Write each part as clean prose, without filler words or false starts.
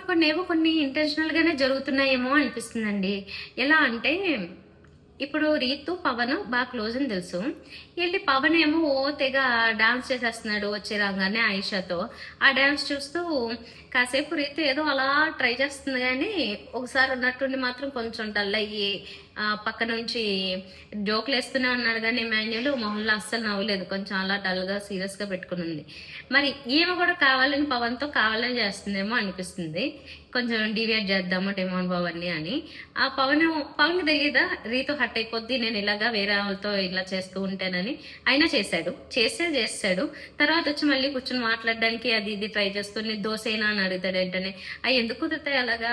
కొన్ని ఇంటెన్షనల్‌గానే జరుగుతున్నాయేమో అనిపిస్తుందండి. ఎలా అంటే, ఇప్పుడు 'రీతు', 'పవన్' క్లోజ్ అని తెలుసు. పవన్ ఏమో తెగ డాన్స్ చేసేస్తున్నాడు వచ్చి రాంగానే ఆయిషాతో. ఆ డాన్స్ చూస్తూ కాసేపు 'రీతు' ఏదో అలా ట్రై చేస్తుంది గానీ, ఒకసారి ఉన్నట్టుండి మాత్రం కొంచెం డల్ అయ్యి పక్క నుంచి జోకులేస్తూనే ఉన్నాడు గానీ ఇమాన్యుల్ మొహంలో అస్సలు నవ్వలేదు. కొంచెం అలా డల్‌గా, సీరియస్‌గా పెట్టుకునుంది. మరి ఈమె కూడా కావాలని పవన్‌తో కావాలని చేస్తుందేమో అనిపిస్తుంది. కొంచెం డీవియేట్ చేద్దాము డెమోన్ పవన్‌ని అని. ఆ పవన్‌కి తెలీదా రీతు హర్ట్ అయిపోద్ది నేను ఇలాగా వేరే వాళ్ళతో ఇలా చేస్తూ ఉంటేనని. అయినా చేశాడు. చేసాడు. తర్వాత వచ్చి మళ్ళీ కూర్చొని మాట్లాడడానికి అది ఇది ట్రై చేస్తూ "నీకు దోసేనా" అని అడుగుతాడు వెంటనే. ఎందుకు కుదురుతాయి అలాగా?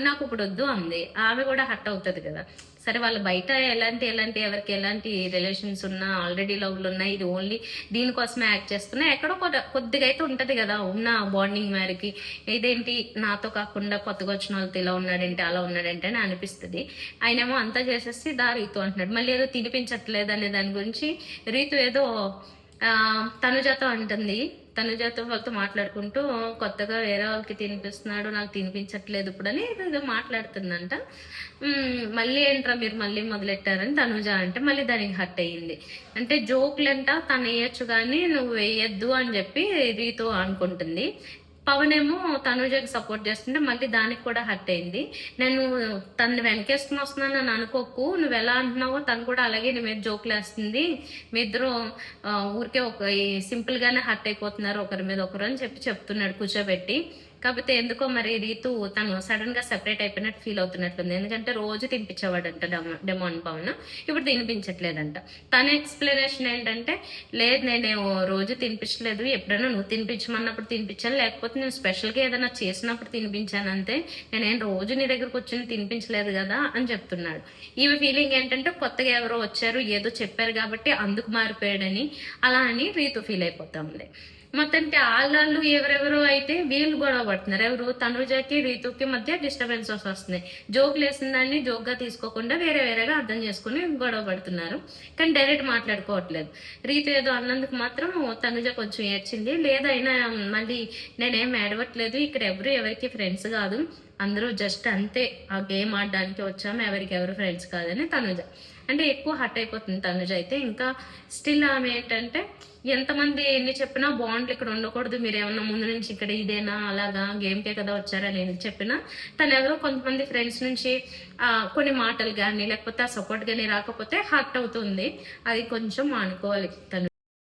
నాకు ఇప్పుడు వద్దు అంది. ఆమె కూడా హర్ట్ అవుతది కదా! సరే వాళ్ళు బయట ఎలాంటి ఎవరికి ఎలాంటి రిలేషన్స్ ఉన్నా ఆల్రెడీ లవ్లు ఉన్నాయి. ఇది ఓన్లీ దీనికోసమే యాక్ట్ చేస్తున్నా. ఎక్కడో కొద్దిగా అయితే ఉంటది కదా ఉన్న బాండింగ్ మేరకి. ఇదేంటి నాతో కాకుండా కొత్తగా వచ్చిన వాళ్ళతో ఇలా ఉన్నాడంటే అలా ఉన్నాడంటే అని అనిపిస్తుంది. ఆయనేమో అంతా చేసేసి రీతు అంటున్నాడు. మళ్ళీ ఏదో తినిపించట్లేదు అనే దాని గురించి రీతు ఏదో తనుజతో అంటుంది. తనుజతో వాళ్ళతో మాట్లాడుకుంటూ కొత్తగా వేరే వాళ్ళకి తినిపిస్తున్నాడు నాకు తినిపించట్లేదు ఇప్పుడు అని ఏదో మాట్లాడుతుందంట. మళ్ళీ ఏంట్రా మీరు మళ్ళీ మొదలెట్టారని తనుజ అంటే మళ్ళీ దానికి హర్ట్ అయ్యింది. అంటే జోకులంట తను వేయచ్చు కానీ నువ్వు వేయద్దు అని చెప్పి రీతు అనుకుంటుంది. పవన్ ఏమో తనుజకి సపోర్ట్ చేస్తుంటే మళ్ళీ దానికి కూడా హర్ట్ అయింది. నేను తను వెనకేసుకుని వస్తున్నాను అని అనుకోకు, నువ్వు ఎలా అంటున్నావో తను కూడా అలాగే నీ మీద జోకులు వేస్తుంది. మీ ఇద్దరు ఊరికే సింపుల్ గానే హర్ట్ అయిపోతున్నారు ఒకరి మీద ఒకరు అని చెప్తున్నాడు కూర్చోబెట్టి. కాకపోతే ఎందుకో మరి రీతు తను సడన్ గా సెపరేట్ అయిపోయినట్టు ఫీల్ అవుతున్నట్లుంది. ఎందుకంటే రోజు తినిపించేవాడంట డెమోన్ పవన్, ఇప్పుడు తినిపించట్లేదంట. తన ఎక్స్ప్లెనేషన్ ఏంటంటే లేదు నేను రోజు తినిపించలేదు, ఎప్పుడైనా నువ్వు తినిపించమన్నప్పుడు తినిపించాను, లేకపోతే నేను స్పెషల్గా ఏదైనా చేసినప్పుడు తినిపించాను అంతే, నేనేం రోజు నీ దగ్గరకు వచ్చి తినిపించలేదు కదా అని చెప్తున్నాడు. ఈమె ఫీలింగ్ ఏంటంటే కొత్తగా ఎవరో వచ్చారు ఏదో చెప్పారు కాబట్టి అందుకు మారిపోయాడని అలా అని రీతు ఫీల్ అయిపోతుంది. మొత్తానికి ఆళ్ళు ఎవరెవరో అయితే వీళ్ళు గొడవ పడుతున్నారు. ఎవరు తనుజకి రీతుకి మధ్య డిస్టర్బెన్సెస్ వస్తున్నాయి. జోకులు వేసిన దాన్ని జోక్గా తీసుకోకుండా వేరేగా అర్థం చేసుకుని గొడవ పడుతున్నారు. కానీ డైరెక్ట్ మాట్లాడుకోవట్లేదు. రీతు ఏదో అన్నందుకు మాత్రం తనుజ కొంచెం ఏడ్చింది. లేదైనా మళ్ళీ నేనేం ఏడవట్లేదు, ఇక్కడ ఎవరికి ఫ్రెండ్స్ కాదు, అందరూ జస్ట్ అంతే ఆ గేమ్ ఆడడానికి వచ్చాము, ఎవరు ఫ్రెండ్స్ కాదని తనుజ అంటే ఎక్కువ హర్ట్ అయిపోతుంది. తనుజ అయితే ఇంకా స్టిల్ ఆమె ఏంటంటే ఎంతమంది ఎన్ని చెప్పినా బాండ్లు ఇక్కడ ఉండకూడదు, మీరు ఏమన్నా ముందు నుంచి ఇక్కడ ఇదేనా అలాగా గేమ్కే కదా వచ్చారని చెప్పినా తను ఎవరో కొంతమంది ఫ్రెండ్స్ నుంచి కొన్ని మాటలు కానీ లేకపోతే ఆ సపోర్ట్ కానీ రాకపోతే హర్ట్ అవుతుంది. అది కొంచెం మానుకోవాలి తను.